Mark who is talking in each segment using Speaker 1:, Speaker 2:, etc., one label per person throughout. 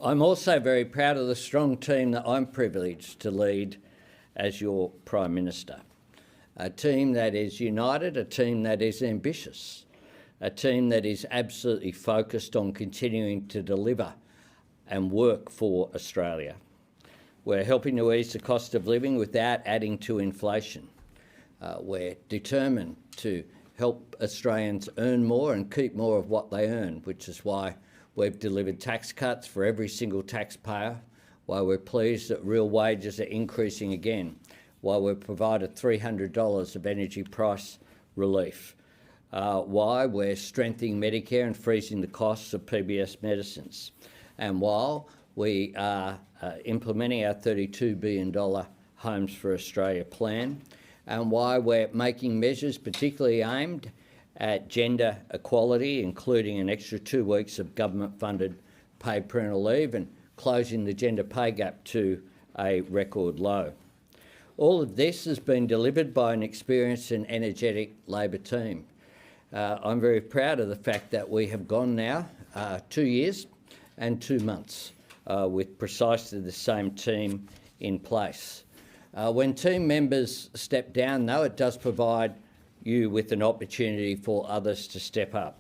Speaker 1: I'm also very proud of the strong team that I'm privileged to lead as your Prime Minister. A team that is united, a team that is ambitious, a team that is absolutely focused on continuing to deliver and work for Australia. We're helping to ease the cost of living without adding to inflation. We're determined to help Australians earn more and keep more of what they earn, which is why we've delivered tax cuts for every single taxpayer, why we're pleased that real wages are increasing again, why we've provided $300 of energy price relief, why we're strengthening Medicare and freezing the costs of PBS medicines, and while we are implementing our $32 billion Homes for Australia plan, and why we're making measures particularly aimed at gender equality, including an extra 2 weeks of government-funded paid parental leave and closing the gender pay gap to a record low. All of this has been delivered by an experienced and energetic Labor team. I'm very proud of the fact that we have gone now 2 years and 2 months with precisely the same team in place. When team members step down, though, it does provide you with an opportunity for others to step up.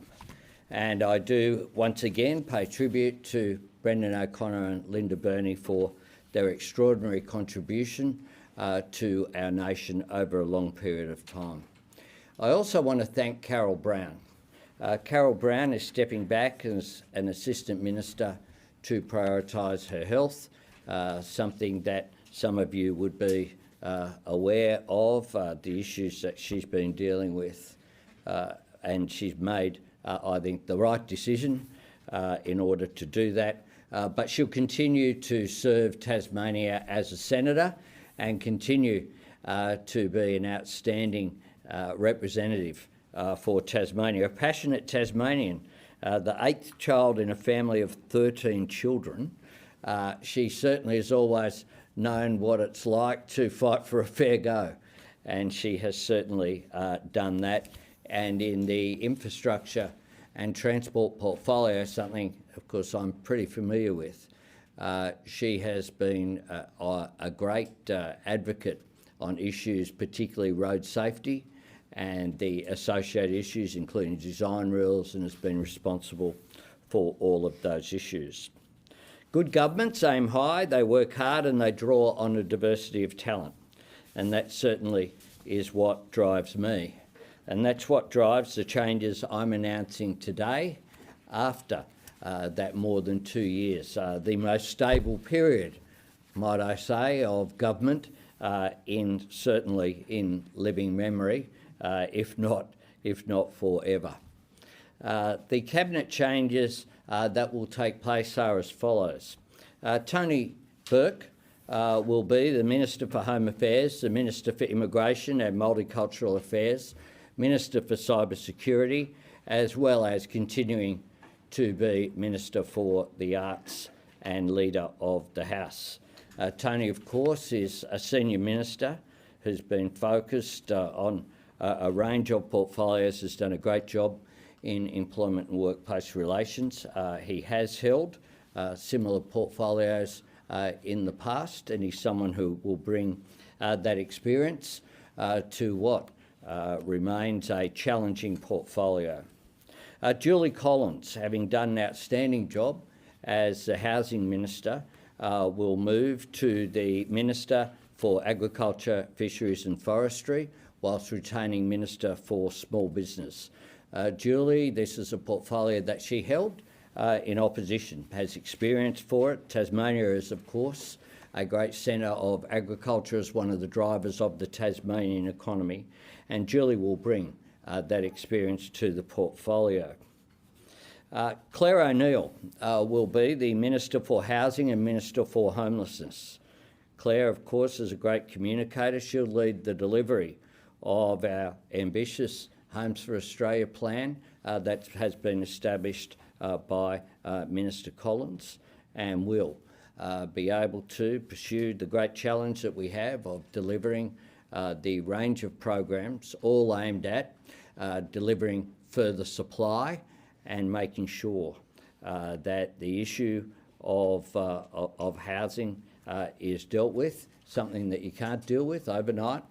Speaker 1: And I do once again pay tribute to Brendan O'Connor and Linda Burney for their extraordinary contribution to our nation over a long period of time. I also want to thank Carol Brown. Carol Brown is stepping back as an Assistant Minister to prioritise her health, something that some of you would be aware of, the issues that she's been dealing with. And she's made, I think, the right decision in order to do that. But she'll continue to serve Tasmania as a senator and continue to be an outstanding representative for Tasmania, a passionate Tasmanian, the 8th child in a family of 13 children. She certainly has always known what it's like to fight for a fair go, and she has certainly done that. And in the infrastructure and transport portfolio, something, of course, I'm pretty familiar with, she has been a great advocate on issues, particularly road safety and the associated issues, including design rules, and has been responsible for all of those issues. Good governments aim high, they work hard, and they draw on a diversity of talent. And that certainly is what drives me. And that's what drives the changes I'm announcing today after that more than 2 years. The most stable period, might I say, of government certainly in living memory, if not forever. The cabinet changes that will take place are as follows. Tony Burke will be the Minister for Home Affairs, the Minister for Immigration and Multicultural Affairs, Minister for Cyber Security, as well as continuing to be Minister for the Arts and Leader of the House. Tony, of course, is a senior minister who's been focused on a range of portfolios, has done a great job in employment and workplace relations. He has held similar portfolios in the past, and he's someone who will bring that experience to what remains a challenging portfolio. Julie Collins, having done an outstanding job as the Housing Minister, will move to the Minister for Agriculture, Fisheries and Forestry, whilst retaining Minister for Small Business. Julie, this is a portfolio that she held in opposition, has experience for it. Tasmania is, of course, a great centre of agriculture as one of the drivers of the Tasmanian economy, and Julie will bring that experience to the portfolio. Claire O'Neill will be the Minister for Housing and Minister for Homelessness. Claire, of course, is a great communicator. She'll lead the delivery of our ambitious Homes for Australia plan that has been established by Minister Collins, and will be able to pursue the great challenge that we have of delivering the range of programs, all aimed at delivering further supply and making sure that the issue of housing is dealt with, something that you can't deal with overnight,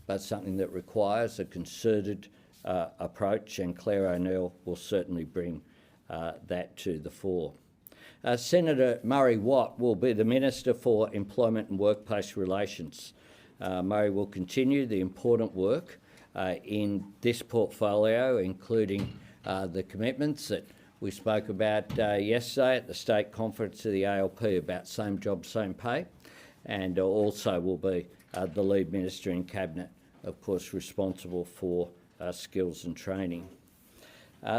Speaker 1: but something that requires a concerted approach, and Claire O'Neill will certainly bring that to the fore. Senator Murray Watt will be the Minister for Employment and Workplace Relations. Murray will continue the important work in this portfolio, including the commitments that we spoke about yesterday at the State Conference of the ALP about same job, same pay, and also will be the lead minister in Cabinet, of course, responsible for skills and training.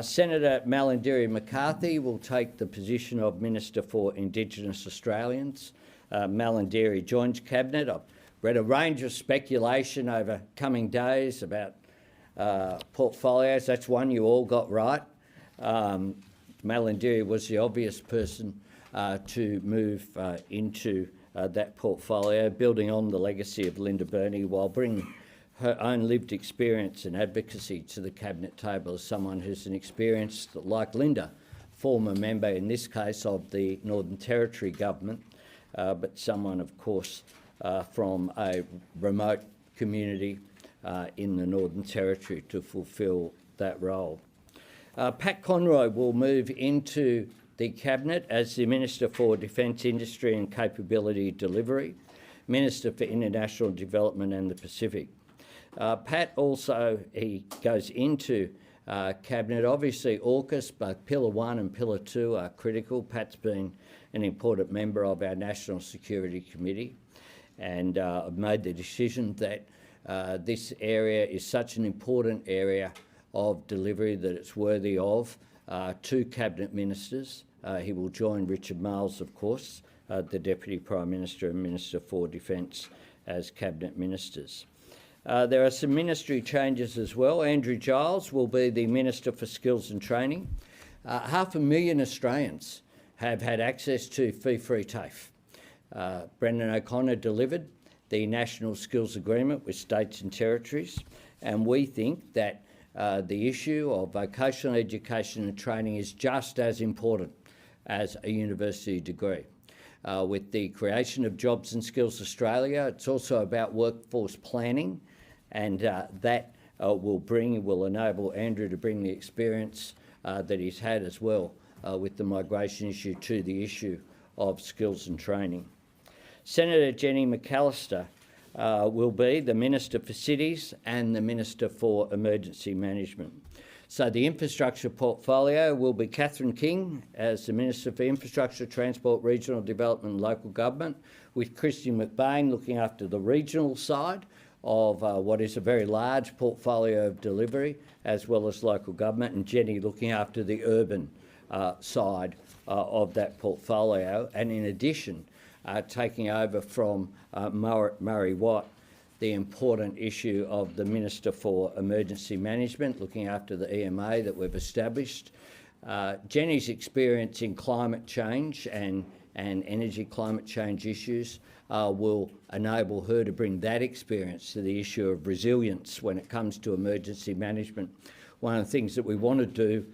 Speaker 1: Senator Malarndirri McCarthy will take the position of Minister for Indigenous Australians. Malarndirri joins Cabinet. I've read a range of speculation over coming days about portfolios. That's one you all got right. Malarndirri was the obvious person to move into that portfolio, building on the legacy of Linda Burney while bringing her own lived experience and advocacy to the Cabinet table as someone who's an experienced, like Linda, former member in this case of the Northern Territory government, but someone, of course, from a remote community in the Northern Territory to fulfil that role. Pat Conroy will move into the Cabinet as the Minister for Defence Industry and Capability Delivery, Minister for International Development and the Pacific. Pat also, he goes into Cabinet. Obviously, AUKUS, both Pillar 1 and Pillar 2 are critical. Pat's been an important member of our National Security Committee, and I've made the decision that this area is such an important area of delivery that it's worthy of two Cabinet Ministers. He will join Richard Marles, of course, the Deputy Prime Minister and Minister for Defence as Cabinet Ministers. There are some ministry changes as well. Andrew Giles will be the Minister for Skills and Training. 500,000 Australians have had access to fee-free TAFE. Brendan O'Connor delivered the National Skills Agreement with states and territories, and we think that the issue of vocational education and training is just as important as a university degree. With the creation of Jobs and Skills Australia, it's also about workforce planning, and that will enable Andrew to bring the experience that he's had as well with the migration issue to the issue of skills and training. Senator Jenny McAllister will be the Minister for Cities and the Minister for Emergency Management. So the infrastructure portfolio will be Catherine King as the Minister for Infrastructure, Transport, Regional Development and Local Government, with Christian McBain looking after the regional side of what is a very large portfolio of delivery, as well as local government, and Jenny looking after the urban side of that portfolio, and in addition taking over from Murray Watt the important issue of the Minister for Emergency Management, looking after the EMA that we've established. Jenny's experience in climate change and energy climate change issues will enable her to bring that experience to the issue of resilience when it comes to emergency management. One of the things that we want to do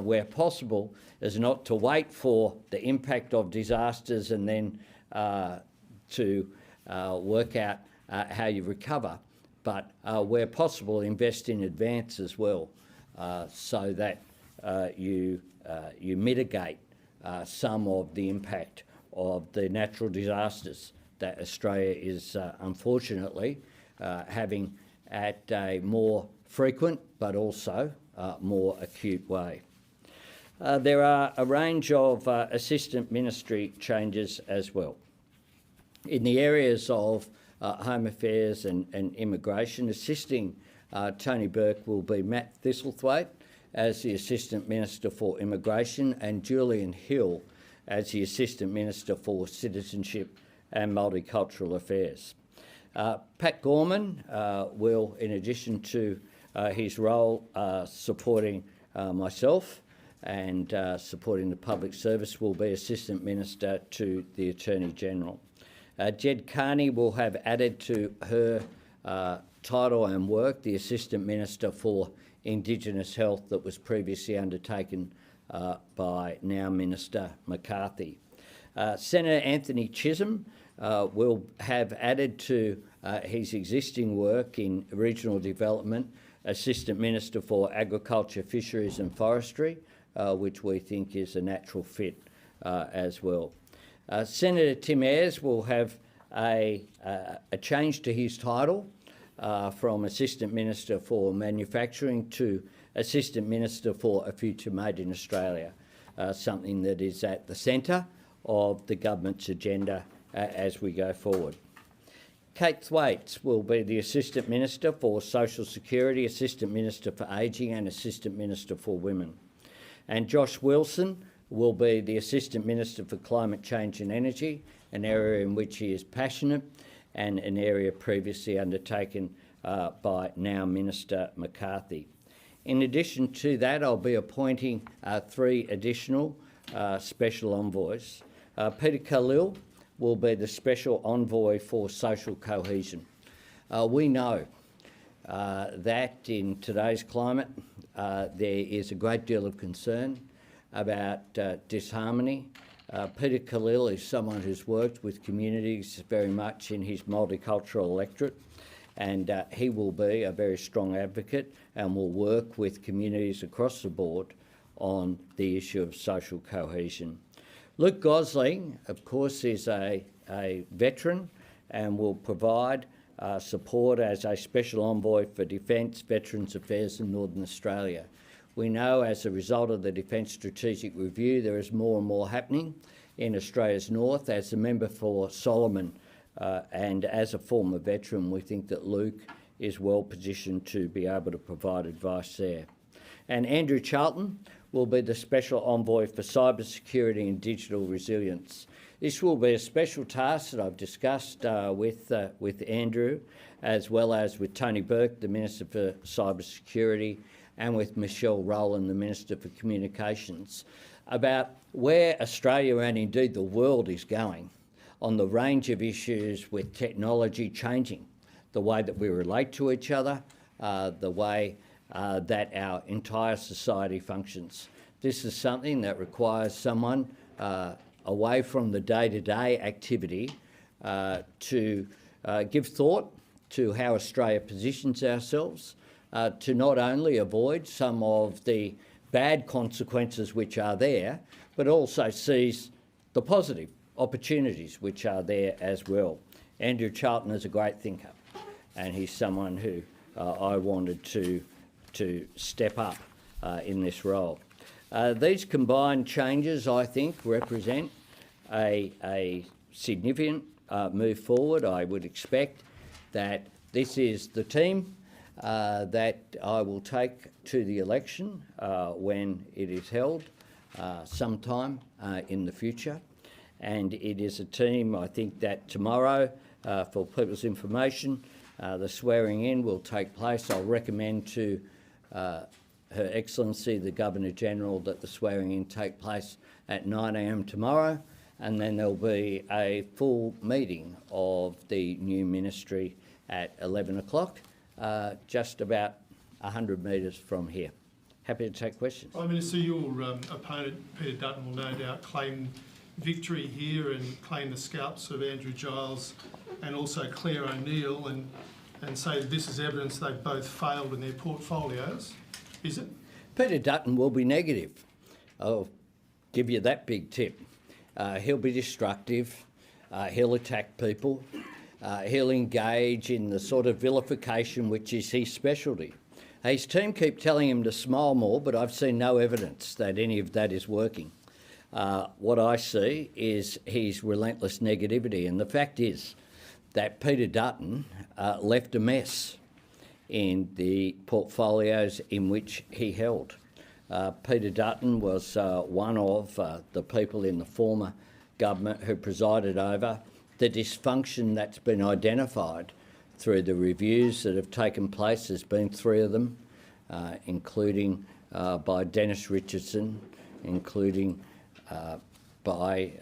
Speaker 1: where possible is not to wait for the impact of disasters and then to work out how you recover, but where possible invest in advance as well so that you mitigate some of the impact of the natural disasters that Australia is unfortunately having at a more frequent but also more acute way. There are a range of assistant ministry changes as well. In the areas of Home Affairs and Immigration, assisting Tony Burke will be Matt Thistlethwaite as the Assistant Minister for Immigration and Julian Hill as the Assistant Minister for Citizenship and Multicultural Affairs. Pat Gorman will, in addition to his role supporting myself and supporting the public service, will be Assistant Minister to the Attorney General. Jed Carney will have added to her title and work the Assistant Minister for Indigenous Health that was previously undertaken by now Minister McCarthy. Senator Anthony Chisholm will have added to his existing work in regional development, Assistant Minister for Agriculture, Fisheries and Forestry, which we think is a natural fit as well. Senator Tim Ayres will have a change to his title from Assistant Minister for Manufacturing to Assistant Minister for a Future Made in Australia, something that is at the centre of the government's agenda as we go forward. Kate Thwaites will be the Assistant Minister for Social Security, Assistant Minister for Ageing and Assistant Minister for Women. And Josh Wilson will be the Assistant Minister for Climate Change and Energy, an area in which he is passionate and an area previously undertaken by now Minister McCarthy. In addition to that, I'll be appointing 3 additional special envoys. Peter Khalil will be the Special Envoy for Social Cohesion. We know that in today's climate there is a great deal of concern about disharmony. Peter Khalil is someone who's worked with communities very much in his multicultural electorate, and he will be a very strong advocate and will work with communities across the board on the issue of social cohesion. Luke Gosling, of course, is a veteran and will provide support as a Special Envoy for Defence, Veterans Affairs in Northern Australia. We know as a result of the Defence Strategic Review there is more and more happening in Australia's north. As a member for Solomon and as a former veteran, we think that Luke is well positioned to be able to provide advice there. And Andrew Charlton will be the Special Envoy for Cyber Security and Digital Resilience. This will be a special task that I've discussed with Andrew, as well as with Tony Burke, the Minister for Cyber Security, and with Michelle Rowland, the Minister for Communications, about where Australia and indeed the world is going on the range of issues with technology changing the way that we relate to each other, the way that our entire society functions. This is something that requires someone away from the day-to-day activity to give thought to how Australia positions ourselves, to not only avoid some of the bad consequences which are there, but also seize the positive opportunities which are there as well. Andrew Charlton is a great thinker, and he's someone who I wanted to step up in this role. These combined changes, I think, represent a significant move forward. I would expect that this is the team that I will take to the election when it is held sometime in the future. And it is a team, I think, that tomorrow, for people's information, the swearing in will take place. I'll recommend to Her Excellency the Governor-General that the swearing in take place at 9 a.m. tomorrow, and then there'll be a full meeting of the new ministry at 11 o'clock, just about 100 metres from here. Happy to take questions.
Speaker 2: Prime Minister, your opponent Peter Dutton will no doubt claim victory here and claim the scalps of Andrew Giles and also Claire O'Neill and say that this is evidence they've both failed in their portfolios. Is it?
Speaker 1: Peter Dutton will be negative. I'll give you that big tip. He'll be destructive. He'll attack people. He'll engage in the sort of vilification which is his specialty. His team keep telling him to smile more, but I've seen no evidence that any of that is working. What I see is his relentless negativity, and the fact is that Peter Dutton left a mess in the portfolios in which he held. Peter Dutton was one of the people in the former government who presided over the dysfunction that's been identified through the reviews that have taken place. There's been 3 of them, including by Dennis Richardson, including by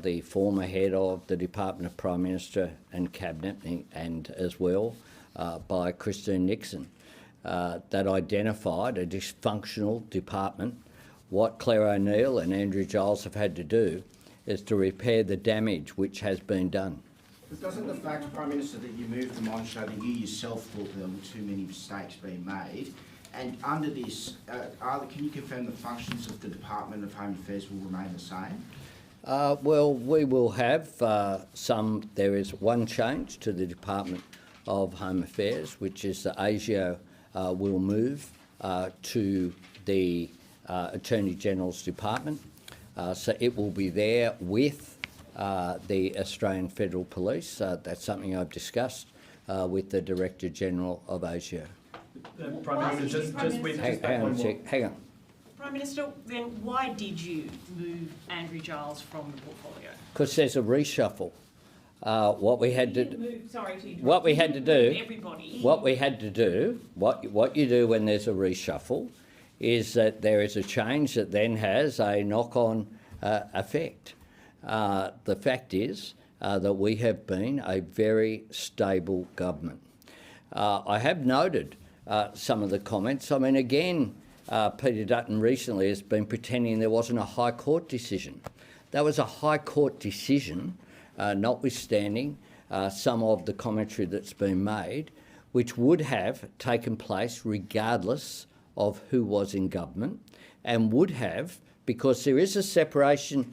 Speaker 1: the former head of the Department of Prime Minister and Cabinet, and as well by Christine Nixon, that identified a dysfunctional department. What Claire O'Neill and Andrew Giles have had to do is to repair the damage which has been done.
Speaker 3: But doesn't the fact, Prime Minister, that you moved them on show that you yourself thought there were too many mistakes being made? And under this, can you confirm the functions of the Department of Home Affairs will remain the same?
Speaker 1: Well, we will have there is one change to the Department of Home Affairs, which is the ASIO will move to the Attorney General's Department. So it will be there with the Australian Federal Police. That's something I've discussed with the Director General of ASIO.
Speaker 4: Prime Minister,
Speaker 1: Hang on.
Speaker 4: Prime Minister, then why did you move Andrew Giles from the portfolio?
Speaker 1: Because there's a reshuffle. What you do when there's a reshuffle is that there is a change that then has a knock-on effect. The fact is that we have been a very stable government. I have noted some of the comments. I mean, again, Peter Dutton recently has been pretending there wasn't a High Court decision. That was a High Court decision, notwithstanding some of the commentary that's been made, which would have taken place regardless of who was in government, and would have, because there is a separation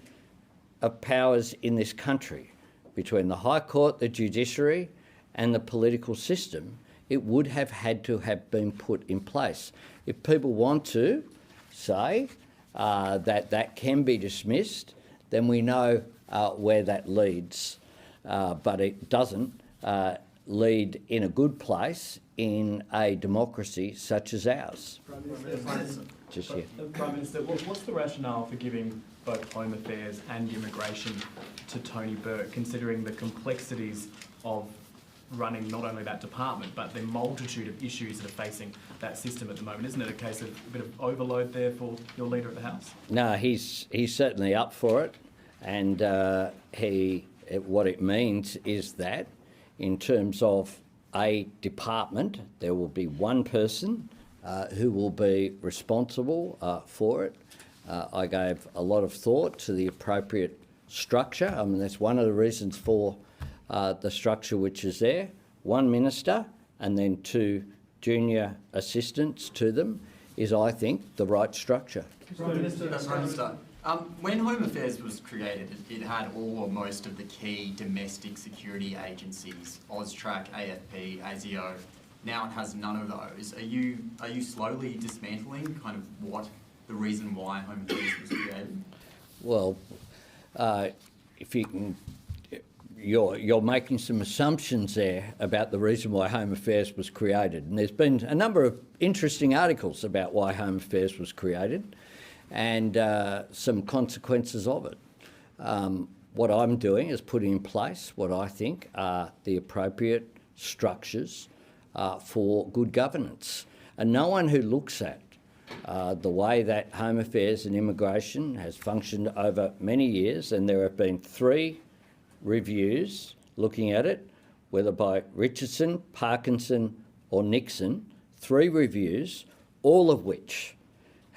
Speaker 1: of powers in this country between the High Court, the judiciary and the political system, it would have had to have been put in place. If people want to say that can be dismissed, then we know where that leads. But it doesn't lead in a good place in a democracy such as ours.
Speaker 5: Prime Minister, what's the rationale for giving both Home Affairs and immigration to Tony Burke, considering the complexities of running not only that department, but the multitude of issues that are facing that system at the moment? Isn't it a case of a bit of overload there for your Leader of the House? No,
Speaker 1: he's certainly up for it, and what it means is that in terms of a department, there will be one person who will be responsible for it. I gave a lot of thought to the appropriate structure. I mean, that's one of the reasons for the structure which is there. One minister and then two junior assistants to them is, I think, the right structure.
Speaker 6: Prime Minister, when Home Affairs was created, it had all or most of the key domestic security agencies, AUSTRAC, AFP, ASIO. Now it has none of those. Are you slowly dismantling kind of what the reason why Home Affairs was created?
Speaker 1: Well, if you can, you're making some assumptions there about the reason why Home Affairs was created, and there's been a number of interesting articles about why Home Affairs was created and some consequences of it. What I'm doing is putting in place what I think are the appropriate structures for good governance. And no one who looks at the way that Home Affairs and immigration has functioned over many years, and there have been 3 reviews looking at it, whether by Richardson, Parkinson or Nixon, 3 reviews, all of which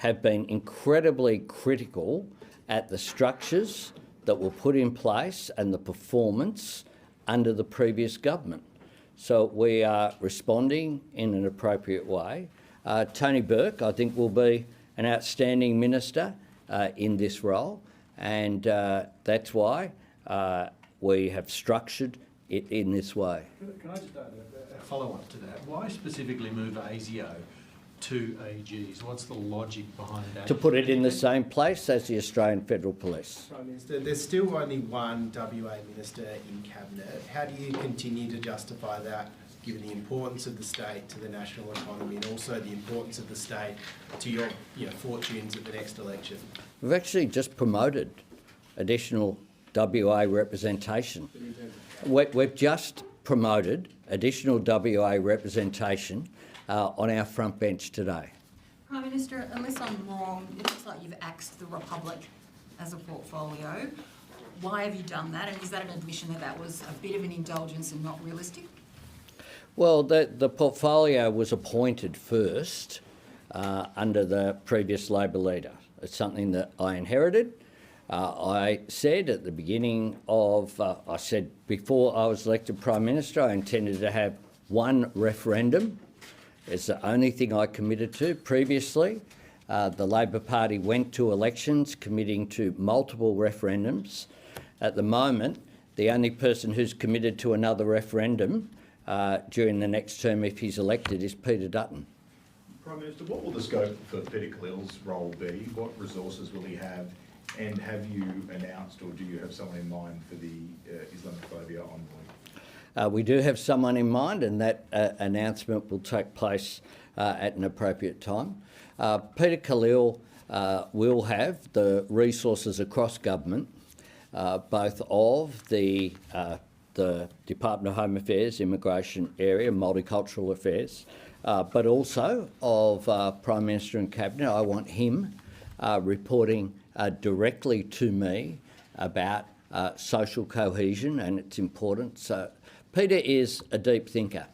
Speaker 1: have been incredibly critical at the structures that were put in place and the performance under the previous government. So we are responding in an appropriate way. Tony Burke, I think, will be an outstanding minister in this role, and that's why we have structured it in this way.
Speaker 7: Can I just add a follow-up to that? Why specifically move ASIO to AGs? What's the logic behind that?
Speaker 1: To put it in the same place as the Australian Federal Police.
Speaker 8: Prime Minister, there's still only one WA minister in Cabinet. How do you continue to justify that, given the importance of the state to the national economy and also the importance of the state to your fortunes at the next election?
Speaker 1: We've actually just promoted additional WA representation. We've just promoted additional WA representation on our front bench today.
Speaker 9: Prime Minister, unless I'm wrong, it looks like you've axed the Republic as a portfolio. Why have you done that, and is that an admission that that was a bit of an indulgence and not realistic?
Speaker 1: Well, the portfolio was appointed first under the previous Labor leader. It's something that I inherited. I said at the beginning of, I said before I was elected Prime Minister, I intended to have one referendum. It's the only thing I committed to. Previously, the Labor Party went to elections committing to multiple referendums. At the moment, the only person who's committed to another referendum during the next term, if he's elected, is Peter Dutton.
Speaker 10: Prime Minister, what will the scope for Peter Khalil's role be? What resources will he have? And have you announced, or do you have someone in mind for the Islamophobia envoy?
Speaker 1: We do have someone in mind, and that announcement will take place at an appropriate time. Peter Khalil will have the resources across government, both of the Department of Home Affairs, Immigration Area, Multicultural Affairs, but also of Prime Minister and Cabinet. I want him reporting directly to me about social cohesion and its importance. So Peter is a deep thinker,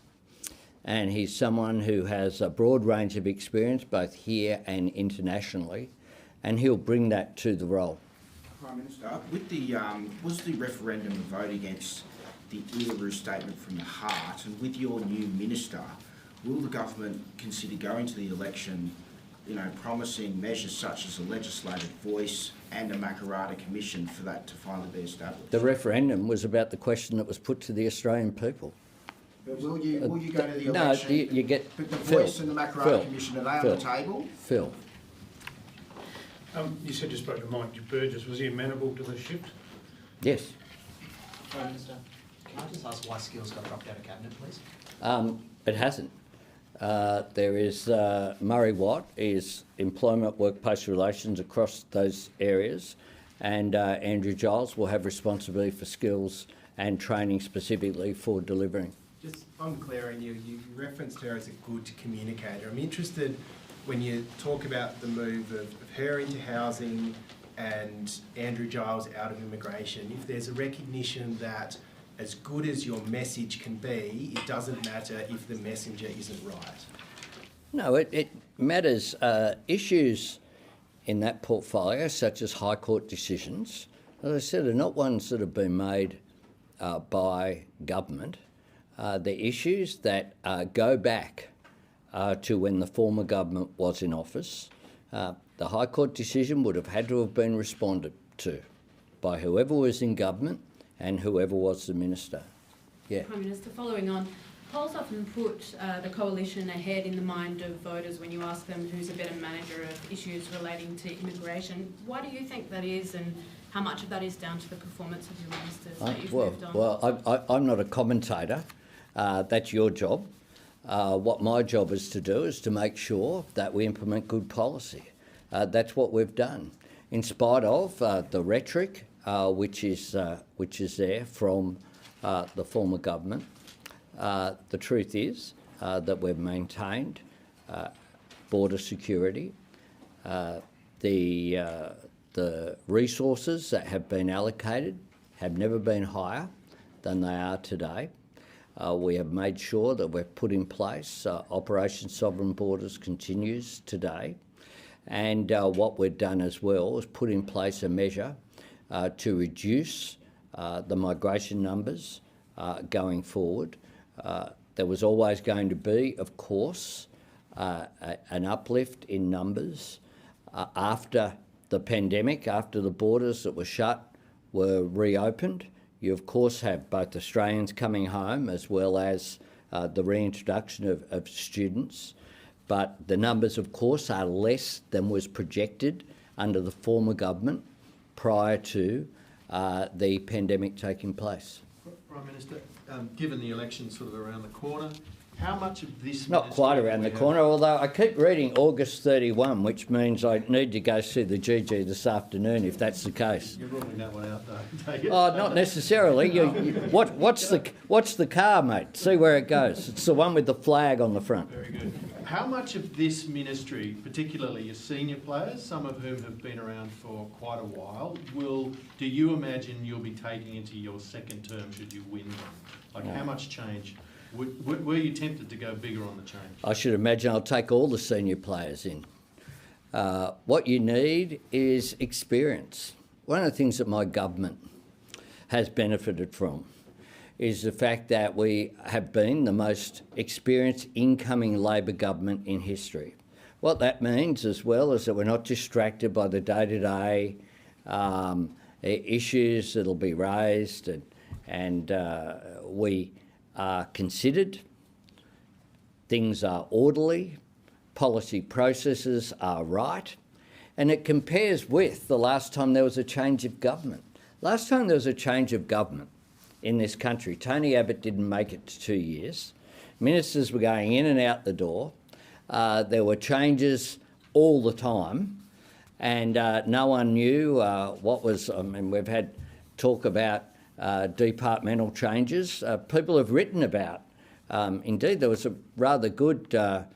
Speaker 1: and he's someone who has a broad range of experience both here and internationally, and he'll bring that to the role.
Speaker 3: Prime Minister, with the was the referendum a vote against the Uluru Statement from the Heart, and with your new minister, will the government consider going to the election, promising measures such as a legislative voice and a Makarrata Commission for that to finally be established?
Speaker 1: The referendum was about the question that was put to the Australian people.
Speaker 3: But will you go to the election?
Speaker 1: No, you get...
Speaker 3: But the
Speaker 1: Phil,
Speaker 3: voice and the Makarrata Commission, are they on the table?
Speaker 1: Phil.
Speaker 7: You said you spoke to Mike Burgess. Was he amenable to the shift?
Speaker 1: Yes.
Speaker 11: Prime Minister, can I just ask why skills got dropped out of Cabinet, please?
Speaker 1: It hasn't. There is Murray Watt is employment workplace relations across those areas, and Andrew Giles will have responsibility for skills and training specifically for delivering.
Speaker 8: Just on Claire, and you referenced her as a good communicator. I'm interested when you talk about the move of her into housing and Andrew Giles out of immigration, if there's a recognition that as good as your message can be, it doesn't matter if the messenger isn't right.
Speaker 1: No, it matters. Issues in that portfolio, such as High Court decisions, as I said, are not ones that have been made by government. They're issues that go back to when the former government was in office. The High Court decision would have had to have been responded to by whoever was in government and whoever was the minister. Yeah.
Speaker 12: Prime Minister, following on, polls often put the coalition ahead in the mind of voters when you ask them who's a better manager of issues relating to immigration. Why do you think that is, and how much of that is down to the performance of your ministers that you've moved on?
Speaker 1: Well, I'm not a commentator. That's your job. What my job is to do is to make sure that we implement good policy. That's what we've done. In spite of the rhetoric which is there from the former government, the truth is that we've maintained border security. The resources that have been allocated have never been higher than they are today. We have made sure that we've put in place Operation Sovereign Borders continues today. And what we've done as well is put in place a measure to reduce the migration numbers going forward. There was always going to be, of course, an uplift in numbers after the pandemic, after the borders that were shut were reopened. You, of course, have both Australians coming home as well as the reintroduction of students. But the numbers, of course, are less than was projected under the former government prior to the pandemic taking place.
Speaker 7: Prime Minister, given the election sort of around the corner, how much of this...
Speaker 1: Not quite around the corner, although I keep reading August 31, which means I need to go see the GG this afternoon if that's the case.
Speaker 7: You're ruling that one out, though, take it?
Speaker 1: Oh, not necessarily. What's the car, mate? See where it goes. It's the one with the flag on the front.
Speaker 7: Very good. How much of this ministry, particularly your senior players, some of whom have been around for quite a while, do you imagine you'll be taking into your second term should you win them? Like, how much change? Were you tempted to go bigger on the change?
Speaker 1: I should imagine I'll take all the senior players in. What you need is experience. one of the things that my government has benefited from is the fact that we have been the most experienced incoming Labor government in history. What that means as well is that we're not distracted by the day-to-day issues that'll be raised, and we are considered, things are orderly, policy processes are right, and it compares with the last time there was a change of government. Last time there was a change of government in this country, Tony Abbott didn't make it to 2 years. Ministers were going in and out the door. There were changes all the time, and no one knew what was. I mean, we've had talk about departmental changes. People have written about. Indeed, there was a rather good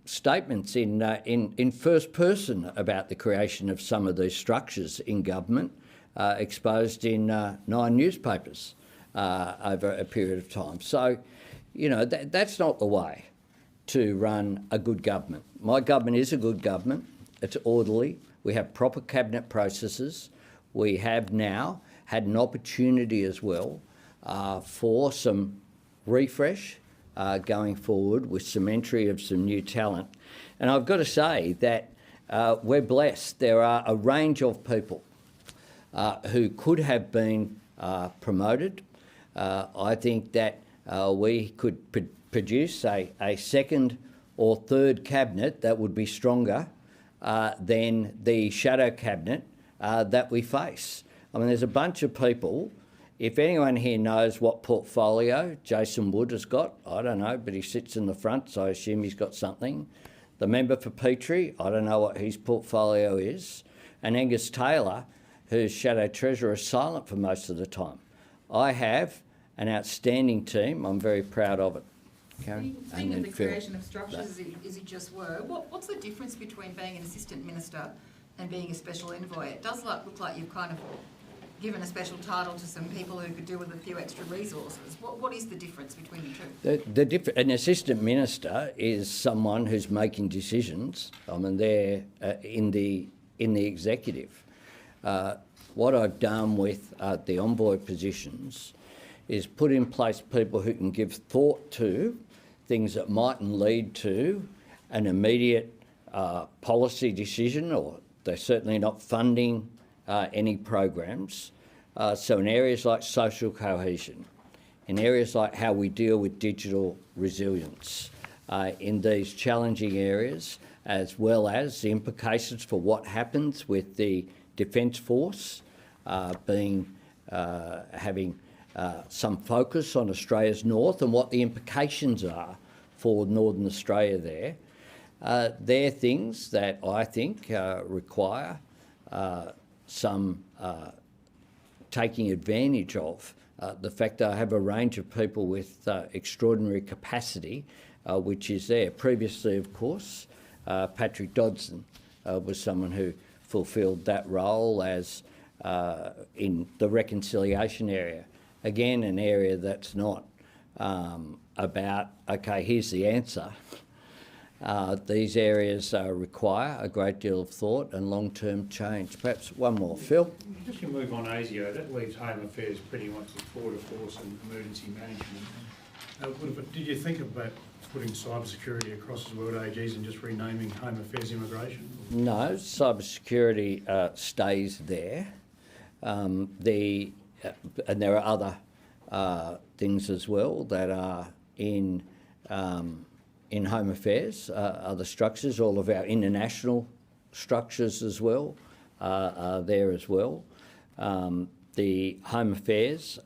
Speaker 1: statements in first person about the creation of some of these structures in government, exposed in 9 newspapers over a period of time. So, you know, that's not the way to run a good government. My government is a good government. It's orderly. We have proper cabinet processes. We have now had an opportunity as well for some refresh going forward with some entry of some new talent. And I've got to say that we're blessed. There are a range of people who could have been promoted. I think that we could produce a second or third cabinet that would be stronger than the shadow cabinet that we face. I mean, there's a bunch of people. If anyone here knows what portfolio Jason Wood has got, I don't know, but he sits in the front, so I assume he's got something. The member for Petrie, I don't know what his portfolio is. And Angus Taylor, who's Shadow Treasurer, is silent for most of the time. I have an outstanding team. I'm very proud of it. Karen?
Speaker 9: Speaking of the creation of structures, as you just were, what's the difference between being an assistant minister and being a special envoy? It does look like you've kind of given a special title to some people who could do with a few extra resources. What is the difference between the two?
Speaker 1: An assistant minister is someone who's making decisions. I mean, they're in the executive. What I've done with the envoy positions is put in place people who can give thought to things that mightn't lead to an immediate policy decision, or they're certainly not funding any programs. So in areas like social cohesion, in areas like how we deal with digital resilience, in these challenging areas, as well as the implications for what happens with the Defence Force having some focus on Australia's north and what the implications are for Northern Australia there. They're things that I think require some taking advantage of the fact that I have a range of people with extraordinary capacity, which is there. Previously, of course, Patrick Dodson was someone who fulfilled that role as in the reconciliation area. Again, an area that's not about, okay, here's the answer. These areas require a great deal of thought and long-term change. Perhaps one more. Phil?
Speaker 13: Just to move on ASIO, that leaves Home Affairs pretty much with tour de force and emergency management. Did you think about putting cybersecurity across as well to AGs and just renaming Home Affairs Immigration?
Speaker 1: No, cybersecurity stays there. And there are other things as well that are in Home Affairs, other structures. All of our international structures as well are there as well. The Home Affairs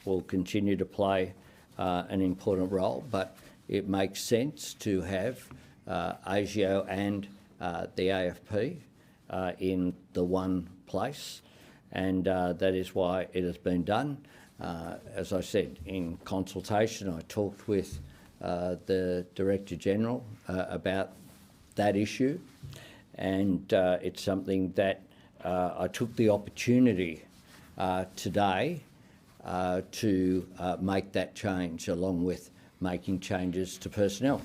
Speaker 1: will continue to play an important role, but it makes sense to have ASIO and the AFP in the one place, and that is why it has been done. As I said, in consultation, I talked with the Director General about that issue, and it's something that I took the opportunity today to make that change, along with making changes to personnel.